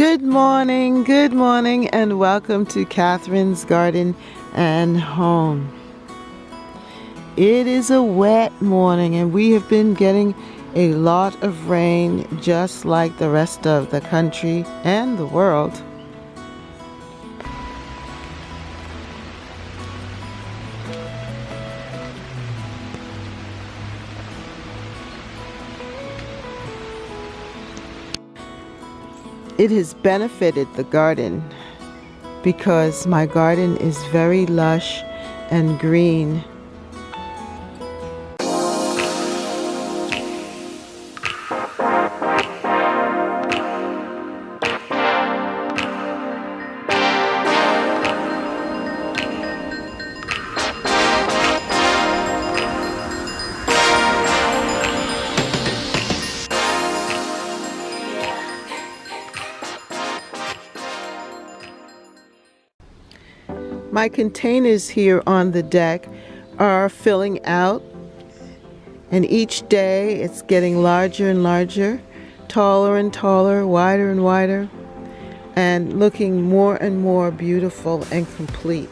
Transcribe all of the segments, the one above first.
good morning, and welcome to Catherine's Garden and Home. It is a wet morning, and we have been getting a lot of rain, just like the rest of the country and the world. It has benefited the garden because my garden is very lush and green. My containers here on the deck are filling out, and each day it's getting larger and larger, taller and taller, wider and wider, and looking more and more beautiful and complete.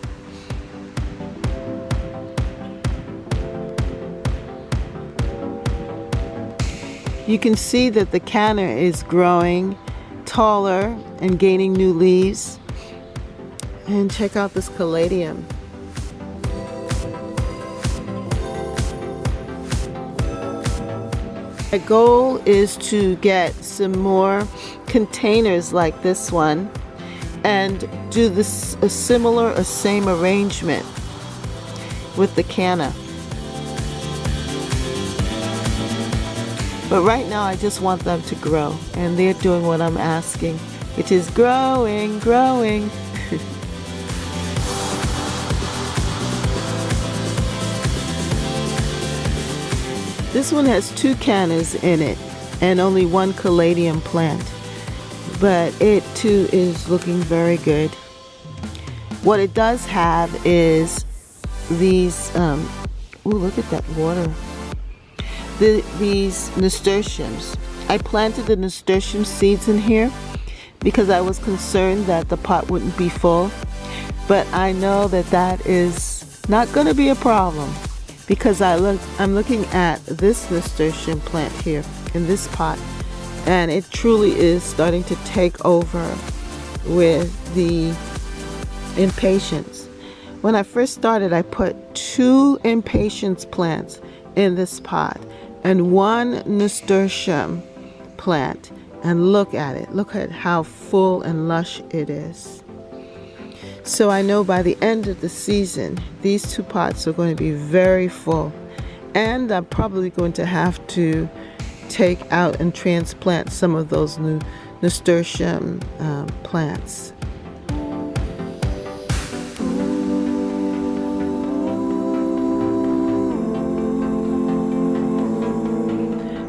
You can see that the canna is growing taller and gaining new leaves. And check out this caladium. My goal is to get some more containers like this one and do this a same arrangement with the canna. But right now I just want them to grow, and they're doing what I'm asking, which is growing. This one has 2 cannas in it and only 1 caladium plant, but it too is looking very good. What it does have is these, look at that water. These nasturtiums. I planted the nasturtium seeds in here because I was concerned that the pot wouldn't be full, but I know that that is not going to be a problem. Because I'm looking at this nasturtium plant here in this pot, and it truly is starting to take over with the impatiens. When I first started, I put 2 impatiens plants in this pot and 1 nasturtium plant, and look at it. Look at how full and lush it is. So I know by the end of the season, these 2 pots are going to be very full. And I'm probably going to have to take out and transplant some of those new nasturtium plants.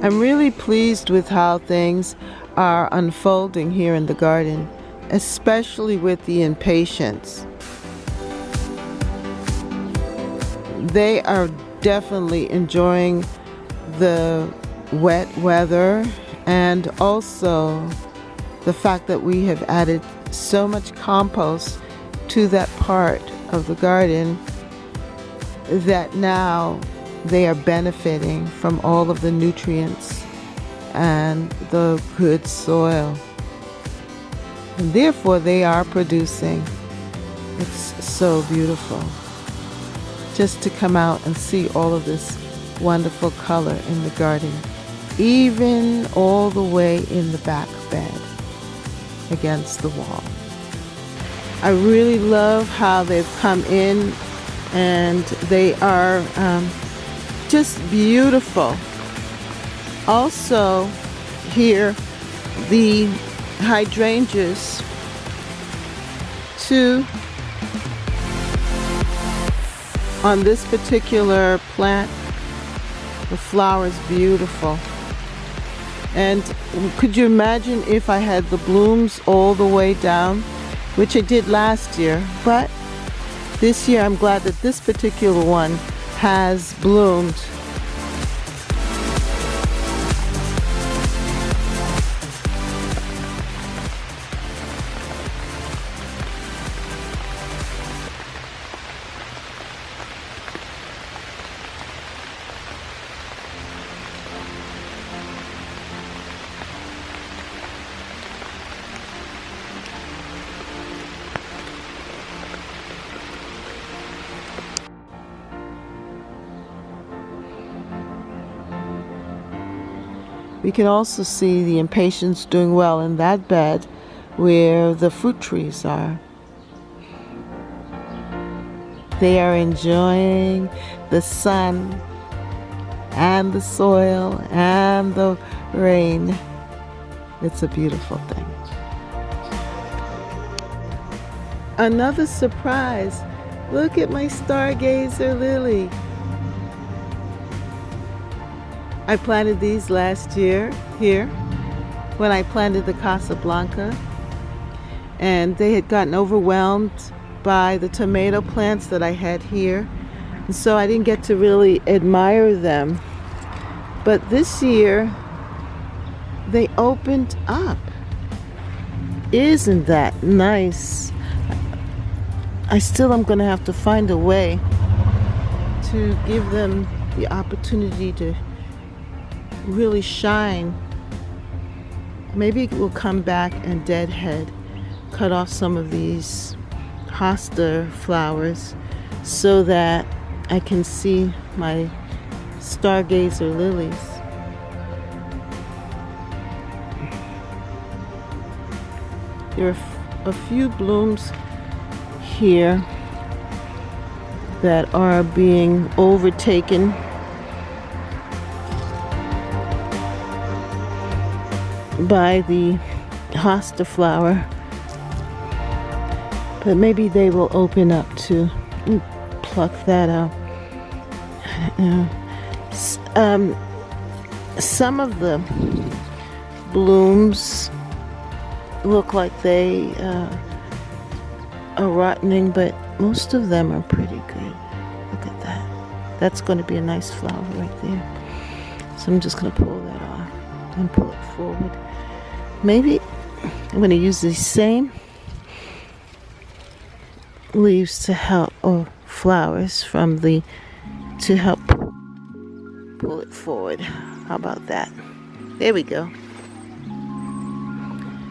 I'm really pleased with how things are unfolding here in the garden, especially with the impatiens. They are definitely enjoying the wet weather, and also the fact that we have added so much compost to that part of the garden that now they are benefiting from all of the nutrients and the good soil. And therefore they are producing. It's so beautiful just to come out and see all of this wonderful color in the garden, even all the way in the back bed against the wall. I really love how they've come in, and they are just beautiful. Also here, the hydrangeas too. On this particular plant, the flower is beautiful. And could you imagine if I had the blooms all the way down, which I did last year, but this year I'm glad that this particular one has bloomed. We can also see the impatiens doing well in that bed where the fruit trees are. They are enjoying the sun and the soil and the rain. It's a beautiful thing. Another surprise. Look at my stargazer lily. I planted these last year here when I planted the Casablanca, and they had gotten overwhelmed by the tomato plants that I had here, and so I didn't get to really admire them. But this year they opened up. Isn't that nice? I still am going to have to find a way to give them the opportunity to really shine. Maybe we'll come back and deadhead, cut off some of these hosta flowers so that I can see my stargazer lilies. There are a few blooms here that are being overtaken by the hosta flower, but maybe they will open up too. Pluck that out. Some of the blooms look like they are rotting, but most of them are pretty good. Look at that. That's going to be a nice flower right there. So I'm just going to pull that off and pull it forward. Maybe I'm going to use the same leaves to help, or flowers from the, to help pull it forward. How about that? There we go.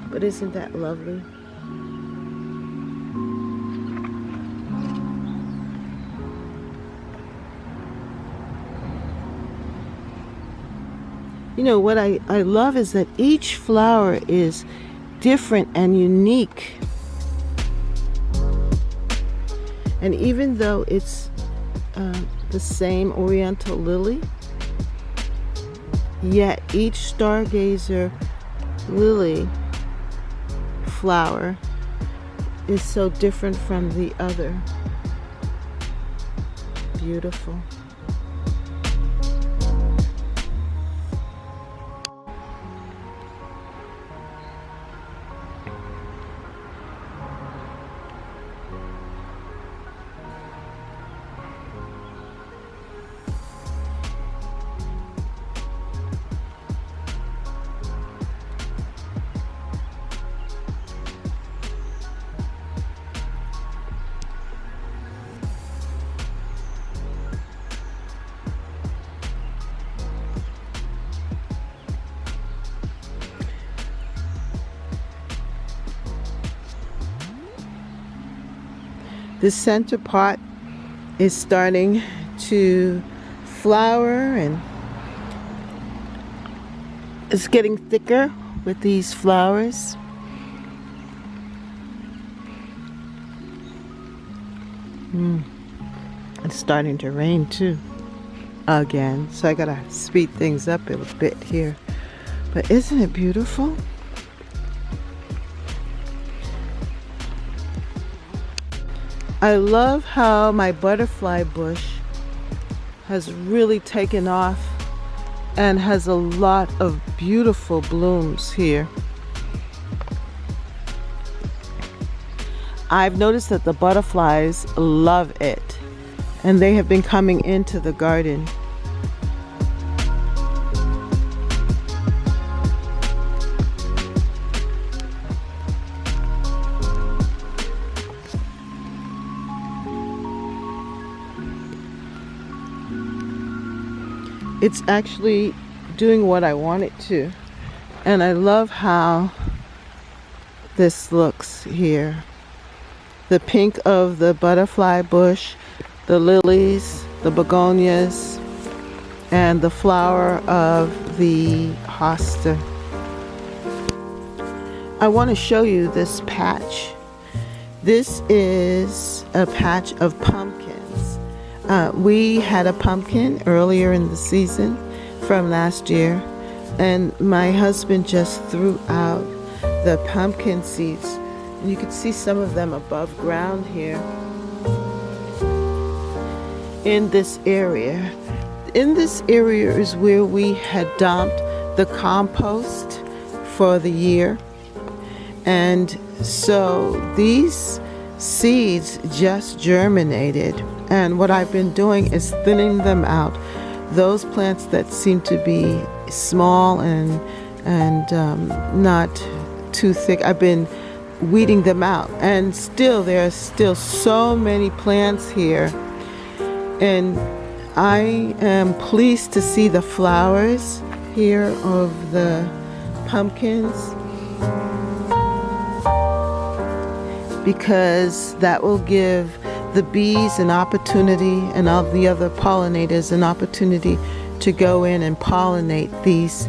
But isn't that lovely? You know, what I love is that each flower is different and unique. And even though it's the same oriental lily, yet each stargazer lily flower is so different from the other. Beautiful. This center pot is starting to flower, and it's getting thicker with these flowers. It's starting to rain too again, so I gotta speed things up a bit here. But isn't it beautiful? I love how my butterfly bush has really taken off and has a lot of beautiful blooms here. I've noticed that the butterflies love it, and they have been coming into the garden. It's actually doing what I want it to. And I love how this looks here. The pink of the butterfly bush, the lilies, the begonias, and the flower of the hosta. I want to show you this patch. This is a patch of pumpkins. We had a pumpkin earlier in the season from last year, and my husband just threw out the pumpkin seeds. And you can see some of them above ground here in this area. In this area is where we had dumped the compost for the year. And so these seeds just germinated, and what I've been doing is thinning them out. Those plants that seem to be small and not too thick, I've been weeding them out, and still there are still so many plants here, and I am pleased to see the flowers here of the pumpkins, because that will give the bees an opportunity and all the other pollinators an opportunity to go in and pollinate these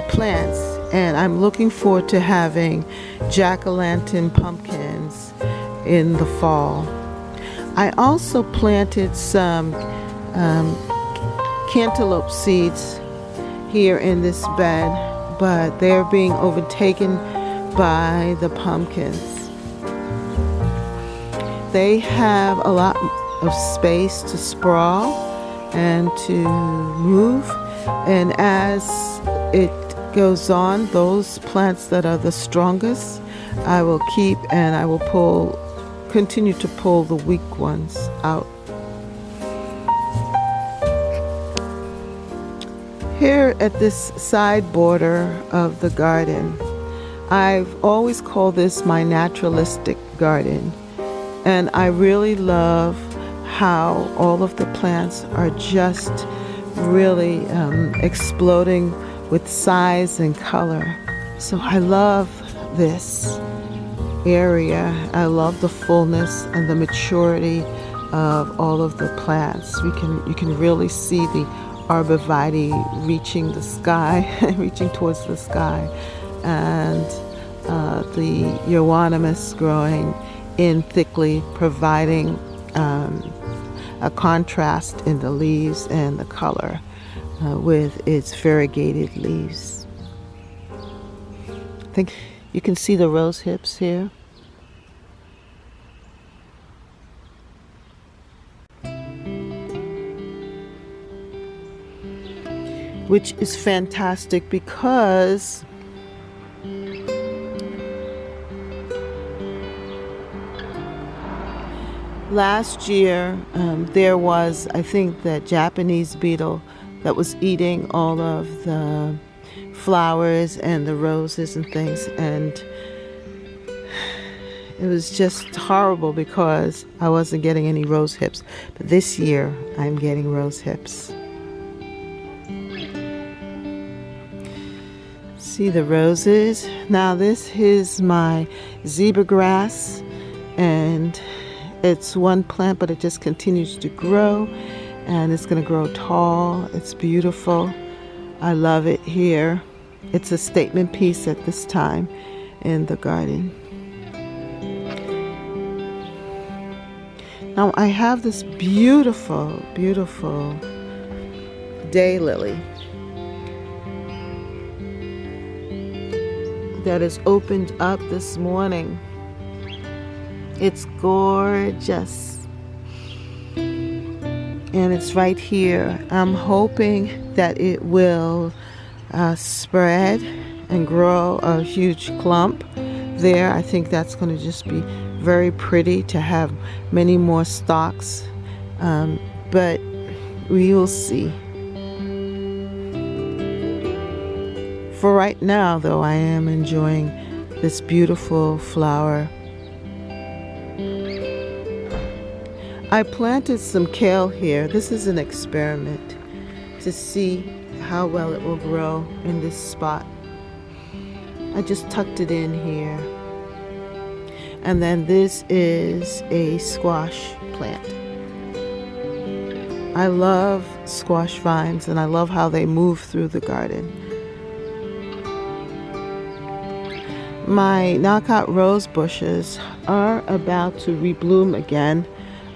plants. And I'm looking forward to having jack-o'-lantern pumpkins in the fall. I also planted some cantaloupe seeds here in this bed, but they're being overtaken by the pumpkins. They have a lot of space to sprawl and to move, and as it goes on, those plants that are the strongest I will keep, and I will continue to pull the weak ones out. Here at this side border of the garden, I've always called this my naturalistic garden. And I really love how all of the plants are just really exploding with size and color. So I love this area. I love the fullness and the maturity of all of the plants. You can really see the arborvitae reaching the sky, reaching towards the sky, and the euonymus growing in thickly, providing a contrast in the leaves and the color with its variegated leaves. I think you can see the rose hips here. Which is fantastic because last year there was, I think, that Japanese beetle that was eating all of the flowers and the roses and things, and it was just horrible because I wasn't getting any rose hips. But this year I'm getting rose hips. See the roses? Now this is my zebra grass, and it's one plant, but it just continues to grow, and it's going to grow tall. It's beautiful. I love it here. It's a statement piece at this time in the garden. Now I have this beautiful, beautiful daylily that is opened up this morning. It's gorgeous, and it's right here. I'm hoping that it will spread and grow a huge clump there. I think that's going to just be very pretty to have many more stalks, but we will see. For right now, though, I am enjoying this beautiful flower. I planted some kale here. This is an experiment to see how well it will grow in this spot. I just tucked it in here. And then this is a squash plant. I love squash vines, and I love how they move through the garden. My knockout rose bushes are about to rebloom again.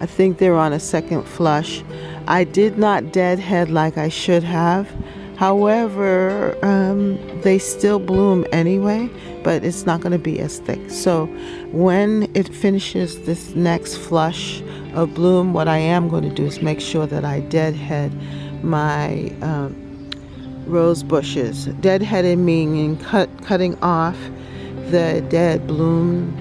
I think they're on a second flush. I did not deadhead like I should have. However, they still bloom anyway, but it's not going to be as thick. So when it finishes this next flush of bloom, what I am going to do is make sure that I deadhead my rose bushes. Deadheaded meaning cutting off the dead bloom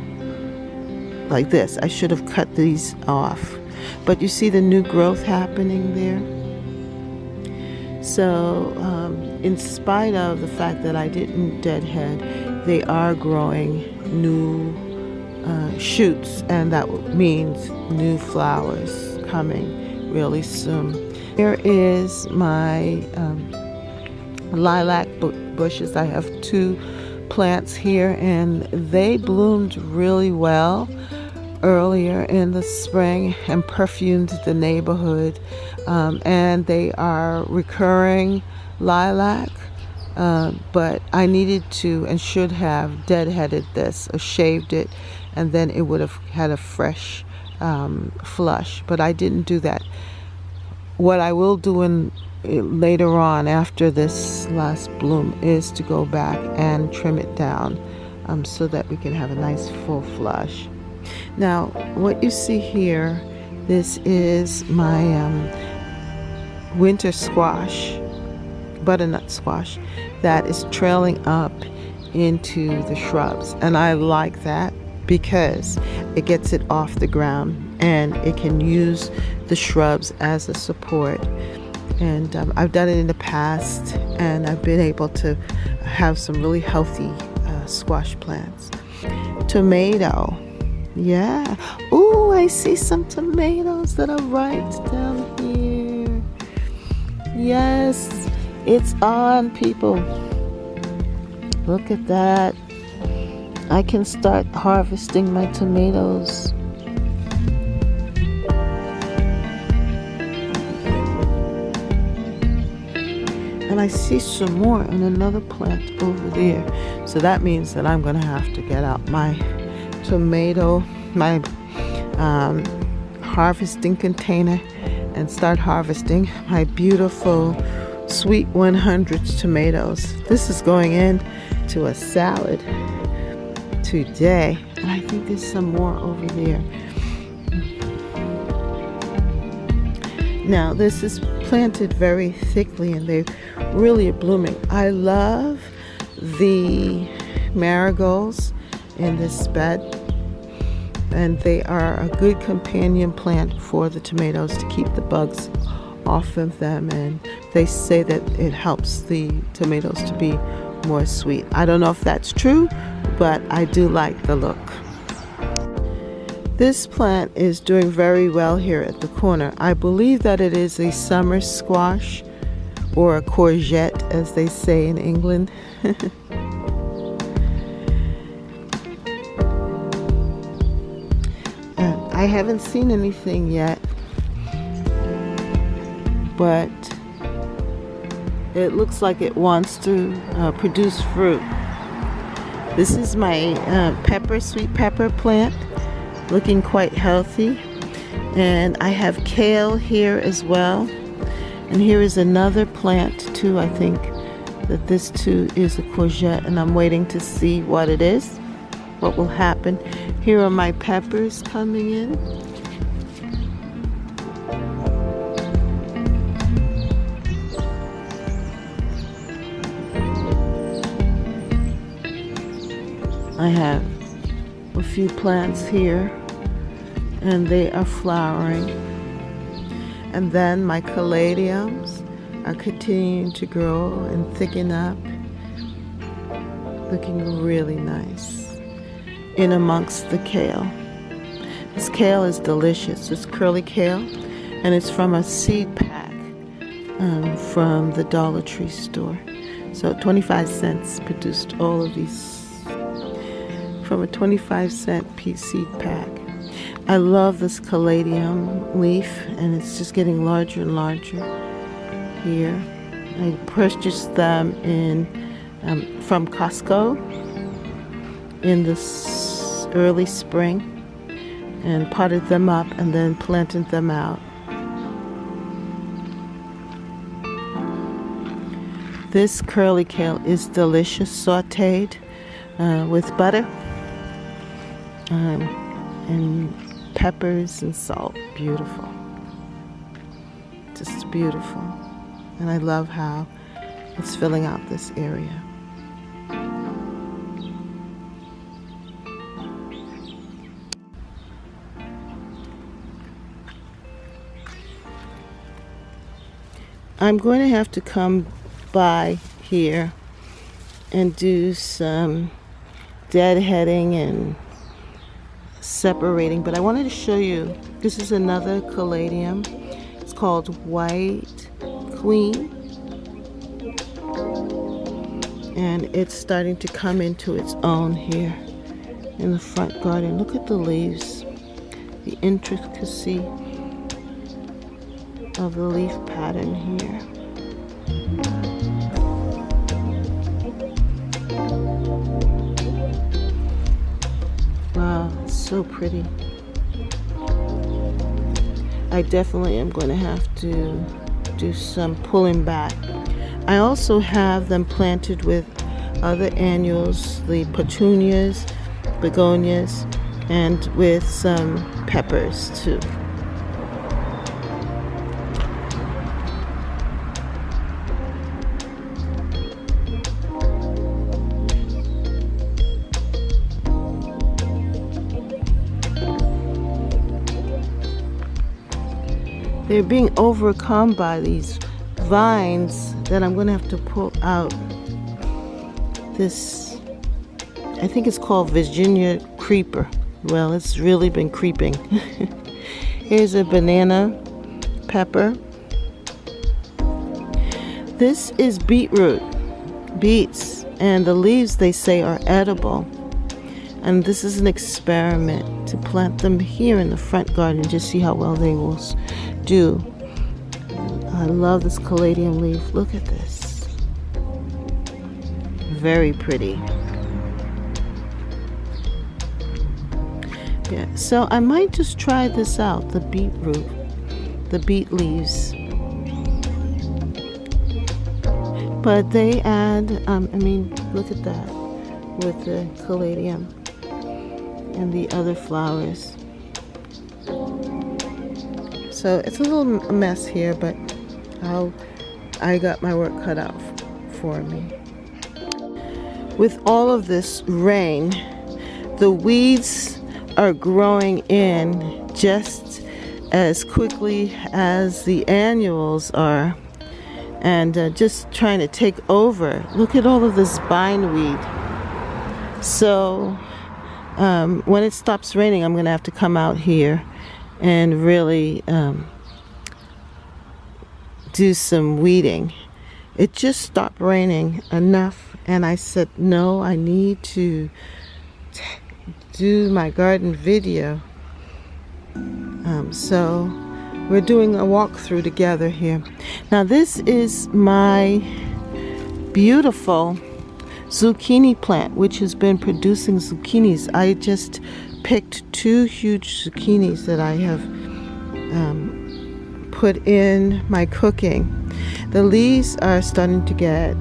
like this. I should have cut these off, but you see the new growth happening there. So in spite of the fact that I didn't deadhead, they are growing new shoots, and that means new flowers coming really soon. Here is my lilac bushes. I have 2 plants here, and they bloomed really well earlier in the spring and perfumed the neighborhood, and they are recurring lilac, but I needed to and should have deadheaded this or shaved it, and then it would have had a fresh flush, but I didn't do that. What I will do later on after this last bloom is to go back and trim it down so that we can have a nice full flush. Now what you see here, this is my winter squash, butternut squash, that is trailing up into the shrubs, and I like that because it gets it off the ground and it can use the shrubs as a support. And I've done it in the past, and I've been able to have some really healthy squash plants. Tomato, yeah. Ooh, I see some tomatoes that are right down here. Yes, it's on, people. Look at that. I can start harvesting my tomatoes. And I see some more in another plant over there. So that means that I'm going to have to get out my tomato, my harvesting container, and start harvesting my beautiful sweet 100s tomatoes. This is going into a salad today. And I think there's some more over there. Now this is planted very thickly, and they really are blooming. I love the marigolds in this bed, and they are a good companion plant for the tomatoes to keep the bugs off of them, and they say that it helps the tomatoes to be more sweet. I don't know if that's true, but I do like the look. This plant is doing very well here at the corner. I believe that it is a summer squash, or a courgette as they say in England. I haven't seen anything yet, but it looks like it wants to produce fruit. This is my sweet pepper plant, looking quite healthy, and I have kale here as well. And here is another plant too. I think that this too is a courgette, and I'm waiting to see what it is, what will happen. Here are my peppers coming in. I have a few plants here, and they are flowering. And then my caladiums are continuing to grow and thicken up, looking really nice in amongst the kale. This kale is delicious. It's curly kale, and it's from a seed pack from the Dollar Tree store. So 25 cents produced all of these from a 25-cent seed pack. I love this caladium leaf, and it's just getting larger and larger here. I purchased them from Costco, in this early spring and potted them up and then planted them out. This curly kale is delicious, sauteed with butter and peppers and salt. Beautiful. Just beautiful. And I love how it's filling out this area. I'm going to have to come by here and do some deadheading and separating, but I wanted to show you, this is another caladium. It's called White Queen, and it's starting to come into its own here in the front garden. Look at the leaves, the intricacy of the leaf pattern here. Wow, it's so pretty. I definitely am going to have to do some pulling back. I also have them planted with other annuals, the petunias, begonias, and with some peppers too. They're being overcome by these vines that I'm going to have to pull out. This, I think it's called Virginia creeper. Well, it's really been creeping. Here's a banana pepper. This is beetroot, beets, and the leaves, they say, are edible. And this is an experiment to plant them here in the front garden, just see how well they will do. I love this caladium leaf. Look at this. Very pretty. Yeah, so I might just try this out, the beetroot, the beet leaves. But they add, I mean, look at that with the caladium and the other flowers. So it's a little mess here, but I got my work cut out for me. With all of this rain, the weeds are growing in just as quickly as the annuals are, and just trying to take over. Look at all of this bindweed. So when it stops raining, I'm going to have to come out here and really do some weeding. It just stopped raining enough, and I said, no, I need to do my garden video. So we're doing a walkthrough together here. Now this is my beautiful zucchini plant, which has been producing zucchinis. I just picked 2 huge zucchinis that I have put in my cooking. The leaves are starting to get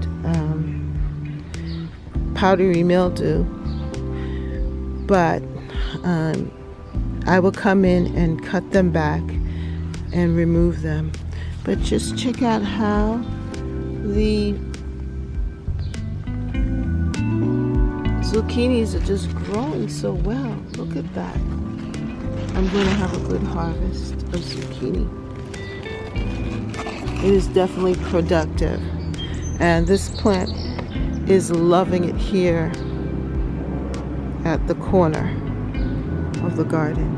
powdery mildew, but I will come in and cut them back and remove them. But just check out how the zucchinis are just growing so well. Look at that. I'm going to have a good harvest of zucchini. It is definitely productive, and this plant is loving it here at the corner of the garden.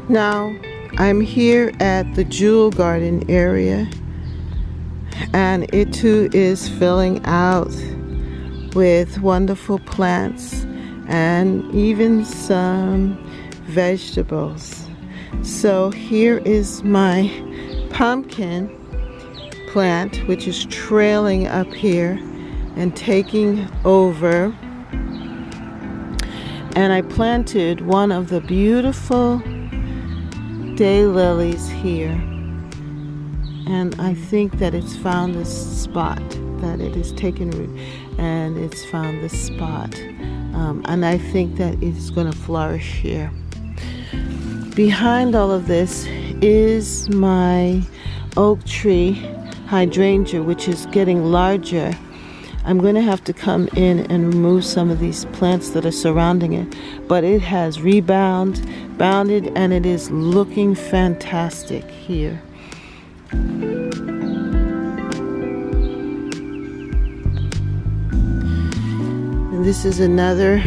Now I'm here at the jewel garden area, and it too is filling out with wonderful plants and even some vegetables. So here is my pumpkin plant, which is trailing up here and taking over. And I planted one of the beautiful daylilies here. And I think that it's found this spot, that it has taken root, and it's found this spot. And I think that it's going to flourish here. Behind all of this is my oak tree hydrangea, which is getting larger. I'm going to have to come in and remove some of these plants that are surrounding it, but it has bounded, and it is looking fantastic here. And this is another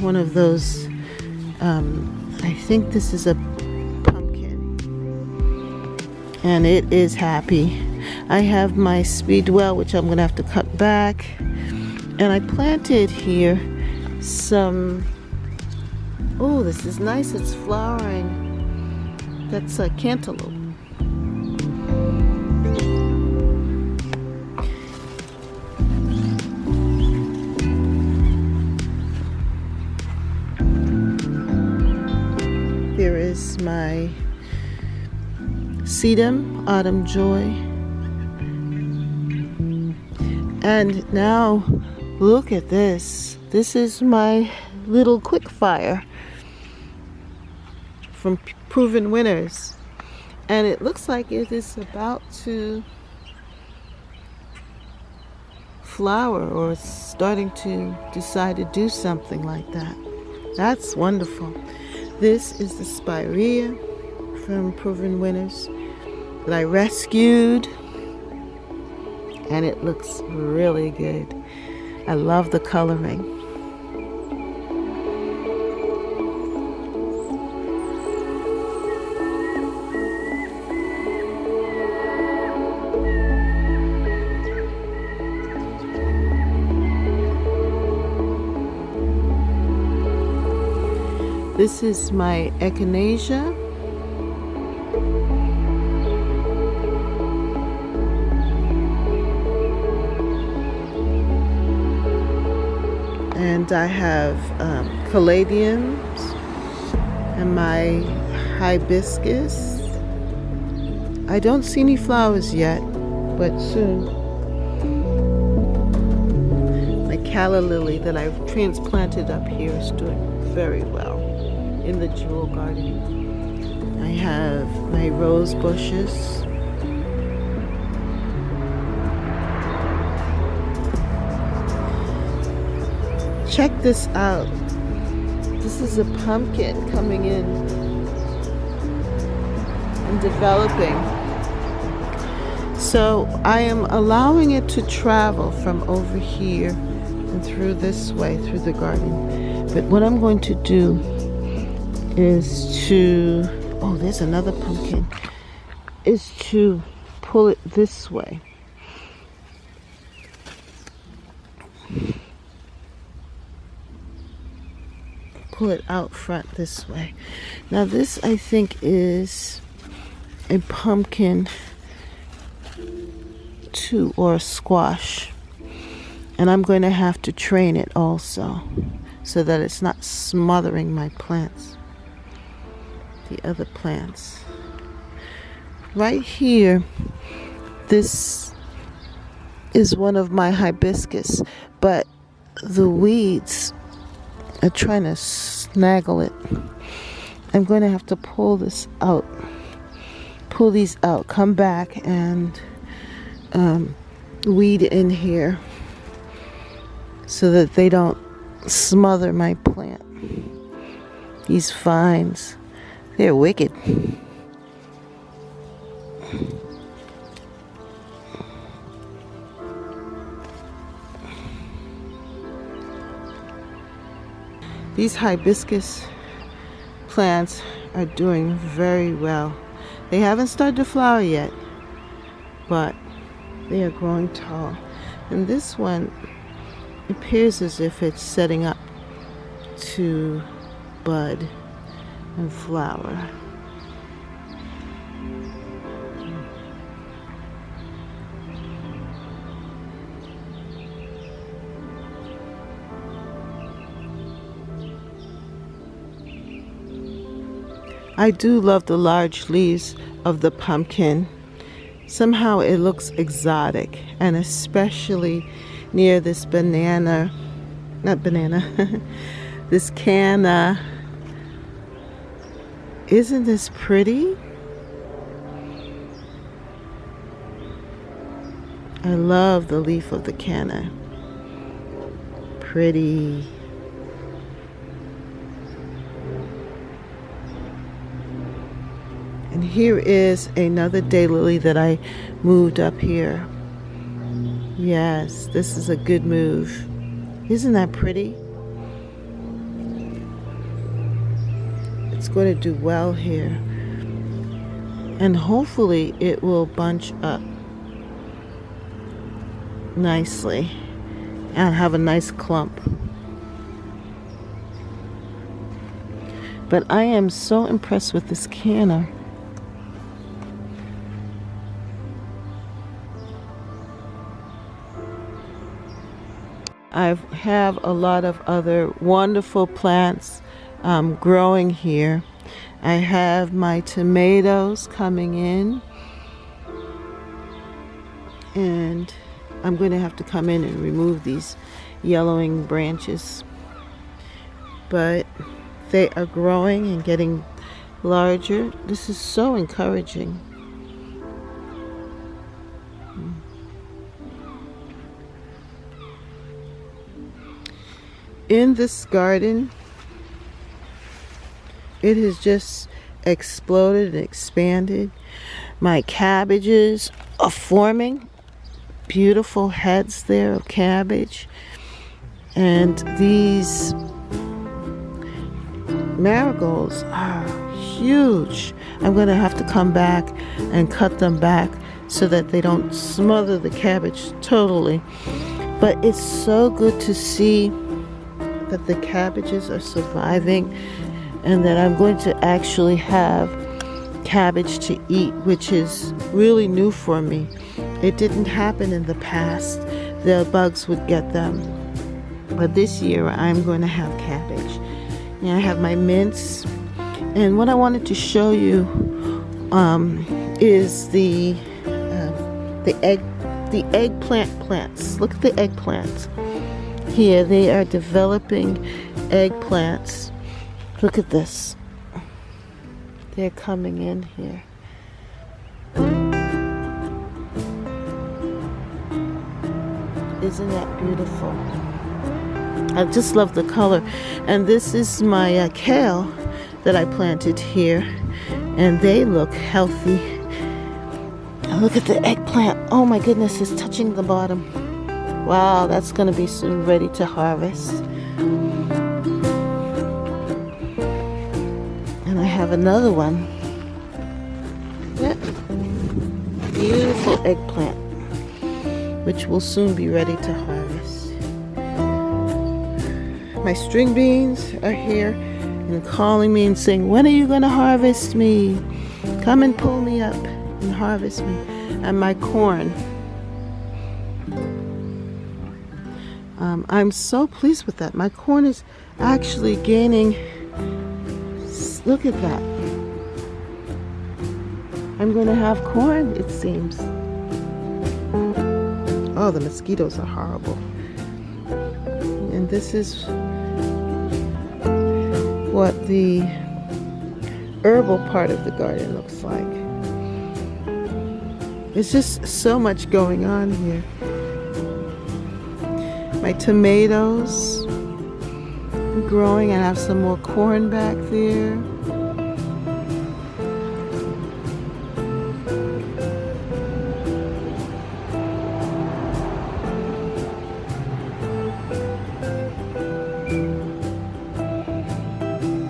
one of those, I think this is a pumpkin, and it is happy. I have my speedwell, which I'm going to have to cut back, and I planted here some, oh, this is nice, it's flowering. That's a cantaloupe. Here is my sedum, autumn joy. And now look at this. This is my little quick fire from Proven Winners. And it looks like it is about to flower, or starting to decide to do something like that. That's wonderful. This is the spirea from Proven Winners that I rescued, and it looks really good. I love the coloring. This is my echinacea. And I have caladiums and my hibiscus. I don't see any flowers yet, but soon. My calla lily that I've transplanted up here is doing very well in the jewel garden. I have my rose bushes. Check this out. This is a pumpkin coming in and developing. So I am allowing it to travel from over here and through this way, through the garden. But what I'm going to do is to, oh, there's another pumpkin, is to pull it this way. Pull it out front this way. Now this, I think, is a pumpkin too, or a squash, and I'm going to have to train it also so that it's not smothering my plants, the other plants. Right here, this is one of my hibiscus, but the weeds are trying to snaggle it. I'm going to have to pull this out, pull these out, come back and weed in here so that they don't smother my plant. These vines, they're wicked. These hibiscus plants are doing very well. They haven't started to flower yet, but they are growing tall. And this one appears as if it's setting up to bud and flower. I do love the large leaves of the pumpkin. Somehow it looks exotic, and especially near this this canna. Isn't this pretty? I love the leaf of the canna. Pretty. And here is another daylily that I moved up here. Yes, this is a good move. Isn't that pretty? It's going to do well here. And hopefully it will bunch up nicely and have a nice clump. But I am so impressed with this canna. I have a lot of other wonderful plants growing here. I have my tomatoes coming in, and I'm going to have to come in and remove these yellowing branches. But they are growing and getting larger. This is so encouraging. In this garden, it has just exploded and expanded. My cabbages are forming beautiful heads there of cabbage, and these marigolds are huge. I'm going to have to come back and cut them back so that they don't smother the cabbage totally. But it's so good to see that the cabbages are surviving, and that I'm going to actually have cabbage to eat, which is really new for me. It didn't happen in the past. The bugs would get them. But this year I'm going to have cabbage. And I have my mince. And what I wanted to show you is the eggplant plants. Look at the eggplants. Here they are developing eggplants. Look at this. They're coming in here. Isn't that beautiful? I just love the color. And this is my kale that I planted here, and they look healthy. And look at the eggplant. Oh my goodness, it's touching the bottom. Wow, that's going to be soon ready to harvest. And I have another one. Yep. Beautiful eggplant, which will soon be ready to harvest. My string beans are here and calling me and saying, when are you going to harvest me? Come and pull me up and harvest me. And my corn. I'm so pleased with that. My corn is actually gaining. Look at that. I'm going to have corn, it seems. Oh, the mosquitoes are horrible. And this is what the herbal part of the garden looks like. There's just so much going on here. My tomatoes are growing, and I have some more corn back there.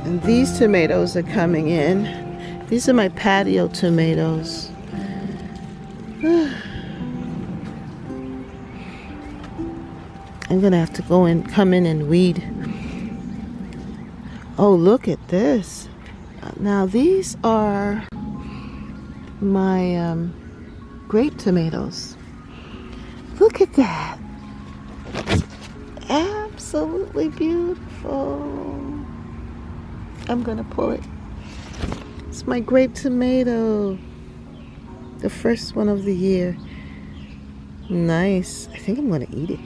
And these tomatoes are coming in. These are my patio tomatoes. I'm gonna have to come in and weed. Oh, look at this. Now these are my grape tomatoes. Look at that. Absolutely beautiful. I'm gonna pull it. It's my grape tomato. The first one of the year. Nice. I think I'm going to eat it.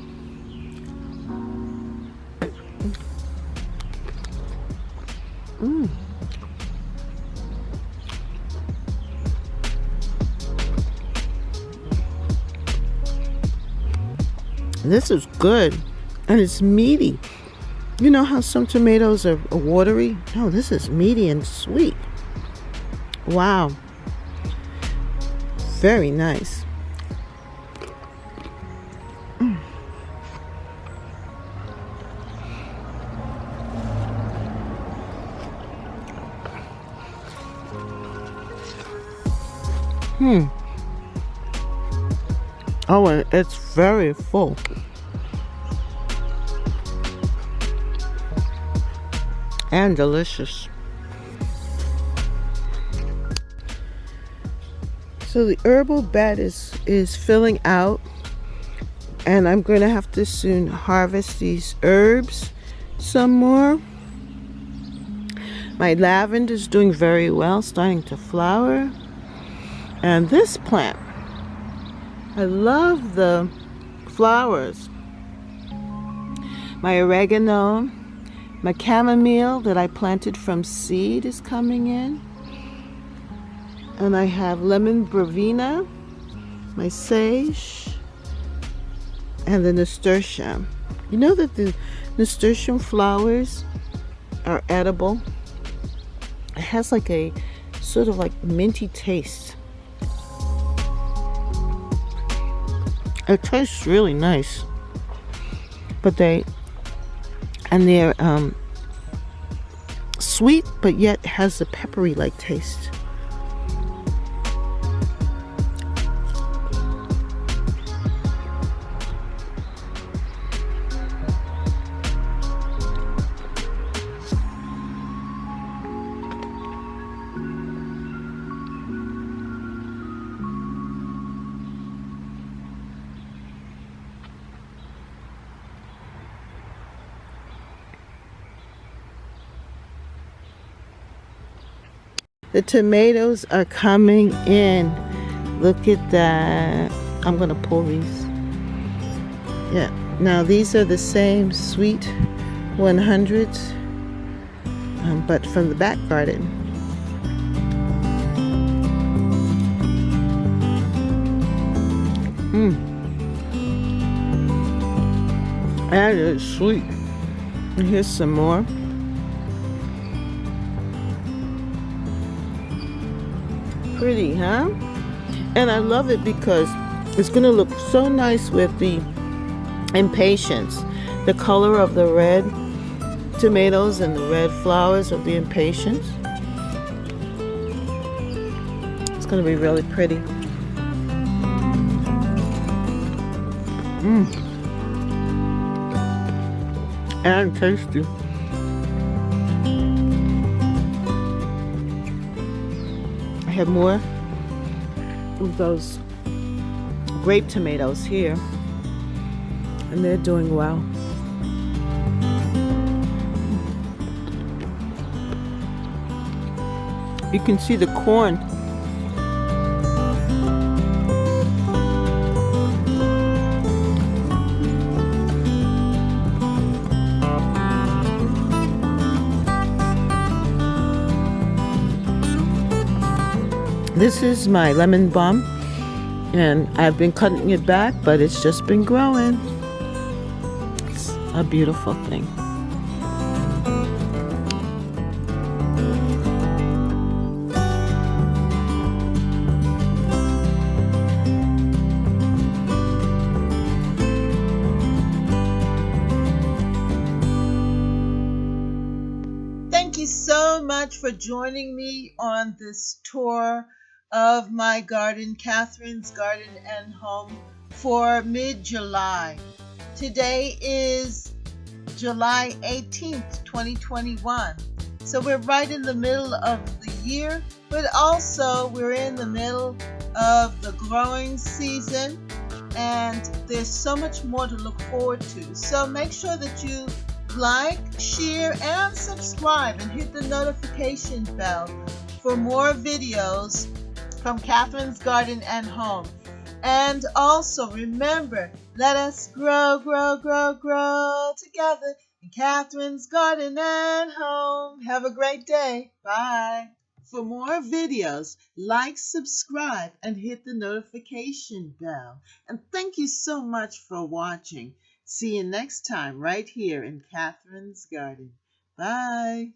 This is good. And it's meaty. You know how some tomatoes are watery? No, this is meaty and sweet. Wow. Very nice. Oh, and it's very full. And delicious. So the herbal bed is filling out, and I'm going to have to soon harvest these herbs some more. My lavender is doing very well, starting to flower. And this plant, I love the flowers. My oregano, my chamomile that I planted from seed is coming in. And I have lemon verbena, my sage, and the nasturtium. You know that the nasturtium flowers are edible? It has like a sort of like minty taste. It tastes really nice. But they're sweet, but yet has a peppery like taste. The tomatoes are coming in. Look at that. I'm gonna pull these. Yeah, now these are the same sweet 100s, but from the back garden. And it's sweet. And here's some more. Pretty, huh? And I love it because it's gonna look so nice with the impatiens. The color of the red tomatoes and the red flowers of the impatiens. It's gonna be really pretty. And tasty. I have more of those grape tomatoes here, and they're doing well. You can see the corn. This is my lemon balm, and I've been cutting it back, but it's just been growing. It's a beautiful thing. Thank you so much for joining me on this tour of my garden, Catherine's Garden and Home, for mid-July. Today is July 18th, 2021. So we're right in the middle of the year, but also we're in the middle of the growing season, and there's so much more to look forward to. So make sure that you like, share, and subscribe, and hit the notification bell for more videos from Catherine's Garden and Home. And also remember, let us grow, grow, grow, grow together in Catherine's Garden and Home. Have a great day. Bye. For more videos, like, subscribe, and hit the notification bell. And thank you so much for watching. See you next time right here in Catherine's Garden. Bye.